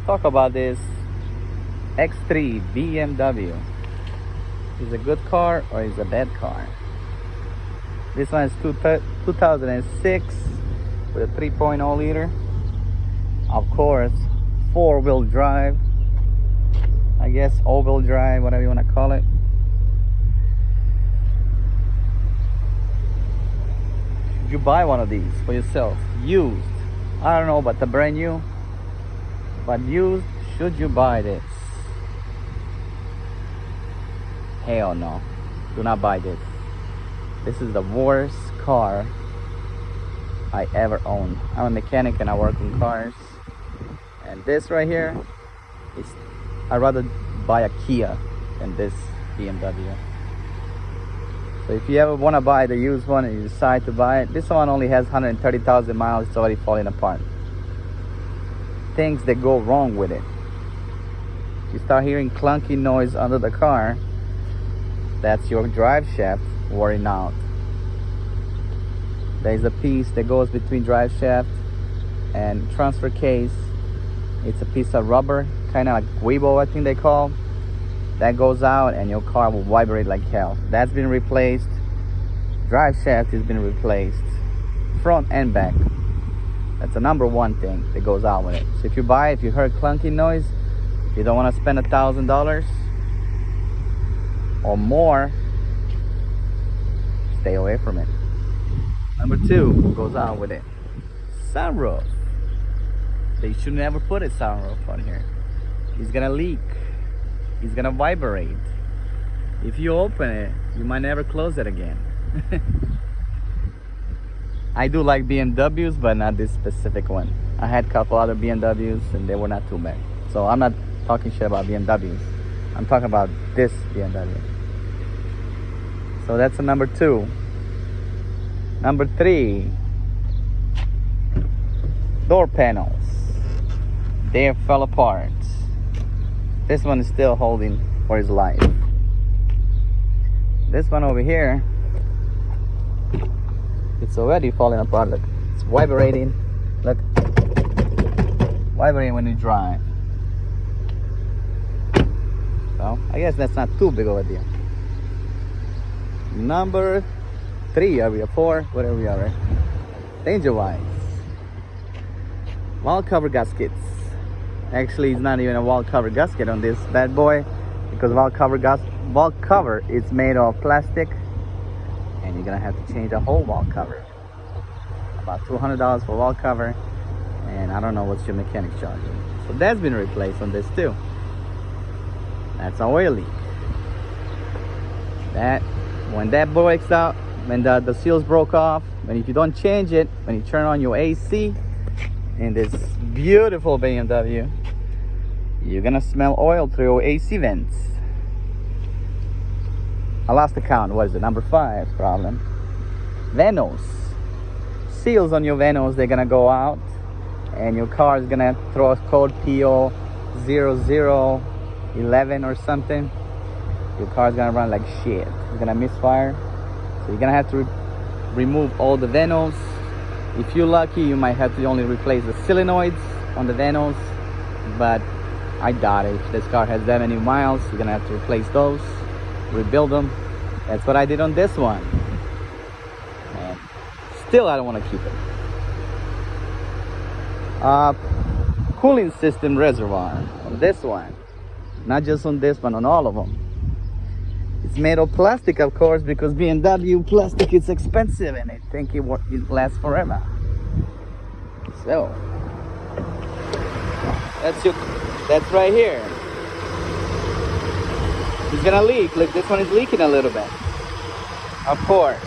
talk about this X.3 BMW. Is a good car or is a bad car? This one is 2006 with a 3.0 liter. Of course, four-wheel drive. I guess all-wheel drive, whatever you want to call it. Should you buy one of these for yourself? Used. I don't know about the brand new, but used, should you buy this? Hell no. Do not buy this. This is the worst car I ever owned. I'm a mechanic and I work on cars. And this right here is, I'd rather buy a Kia than this BMW. So if you ever want to buy the used one and you decide to buy it, this one only has 130,000 miles. It's already falling apart. Things that go wrong with it. You start hearing clunky noise under the car, that's your drive shaft wearing out. There's a piece that goes between drive shaft and transfer case. It's a piece of rubber, kind of like Weibo, I think they call. That goes out and your car will vibrate like hell. That's been replaced. Drive shaft has been replaced, front and back. That's the number one thing that goes out with it. So if you buy it, if you heard clunky noise, if you don't want to spend $1,000 or more, stay away from it. Number two goes out with it. Sunroof. They should never put a sunroof on here. It's gonna leak. It's gonna vibrate. If you open it, you might never close it again. I do like BMWs, but not this specific one. I had a couple other BMWs and they were not too bad. So I'm not talking shit about BMWs. I'm talking about this BMW. So that's a number two. Number three, door panels. They fell apart. This one is still holding for his life. This one over here, it's already falling apart. Look, it's vibrating. Look, vibrating when you drive. So I guess that's not too big of a deal. Number three, are we at four? Whatever we are, right? Danger wise, wall cover gaskets. Actually, it's not even a wall cover gasket on this bad boy, because wall cover is made of plastic, and you're gonna have to change the whole wall cover. About $200 for wall cover, and I don't know what's your mechanic charging. So that's been replaced on this too. That's an oil leak. That when that breaks out, when the seals broke off, and if you don't change it, when you turn on your AC in this beautiful BMW, you're gonna smell oil through your AC vents. I lost the count. What is it? Number five problem. Vanos. Seals on your vanos, they're gonna go out, and your car is gonna throw a code PO 0011 or something. Your car's gonna run like shit. It's gonna misfire. So you're gonna have to remove all the vanos. If you're lucky, you might have to only replace the solenoids on the vanos, but I doubt it. If this car has that many miles, you're gonna have to replace those, rebuild them. That's what I did on this one. And still, I don't want to keep it. Cooling system reservoir on this one. Not just on this one, on all of them. It's made of plastic, of course, because BMW plastic is expensive and I think it lasts forever. So that's right here. It's gonna leak. Look, this one is leaking a little bit. Of course.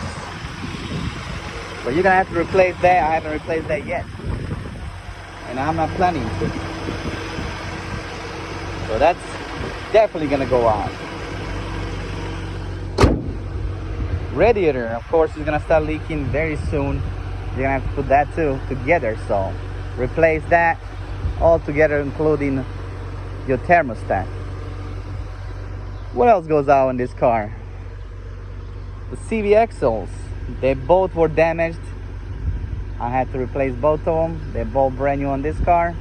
But you're gonna have to replace that. I haven't replaced that yet. And I'm not planning to. So that's definitely gonna go on. Radiator, of course, is gonna start leaking very soon. You're gonna have to put that too together. So replace that all together, including your thermostat. What else goes out in this car? The CV axles, they both were damaged. I had to replace both of them. They're both brand new on this car.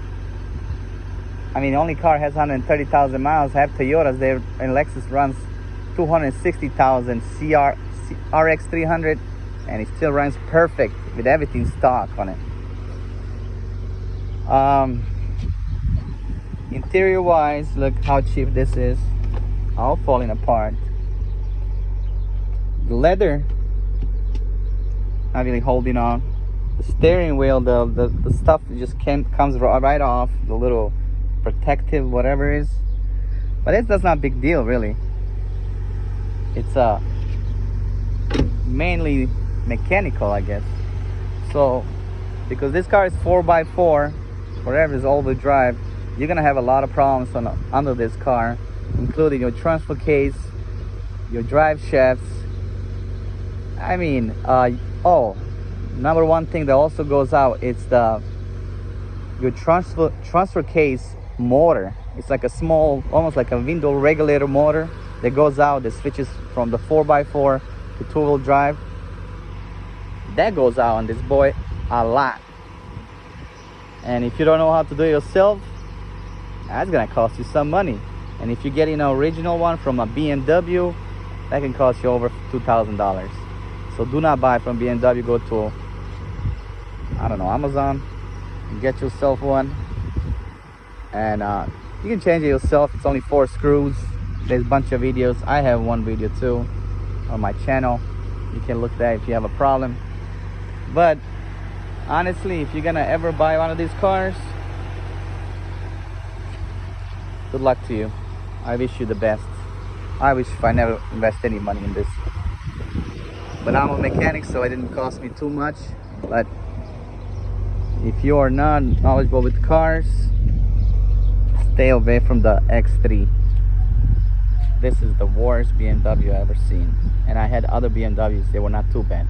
I mean, only car has 130,000 miles. I have Toyotas there, and Lexus runs 260,000 RX 300, and it still runs perfect with everything stock on it. Interior wise, look how cheap this is, all falling apart. The leather not really holding on. The steering wheel, the stuff just comes right off, the little protective whatever it is, but that's not a big deal really. It's mainly mechanical, I guess. So because this car is 4x4, whatever is all-wheel drive, you're gonna have a lot of problems under this car, including your transfer case, your drive shafts. I mean, oh, number one thing that also goes out, it's your transfer case motor. It's like a small, almost like a window regulator motor that goes out, that switches from the 4x4 to two-wheel drive. That goes out on this boy a lot. And if you don't know how to do it yourself, that's gonna cost you some money. And if you're getting an original one from a BMW, that can cost you over $2,000. So do not buy from BMW. Go to, I don't know, Amazon and get yourself one. And you can change it yourself. It's only 4 screws. There's a bunch of videos. I have one video too on my channel. You can look there if you have a problem. But honestly, if you're gonna ever buy one of these cars, good luck to you. I wish you the best. I wish if I never invest any money in this. But I'm a mechanic, so it didn't cost me too much. But if you are not knowledgeable with cars, stay away from the X.3. This is the worst BMW I've ever seen. And I had other BMWs, they were not too bad.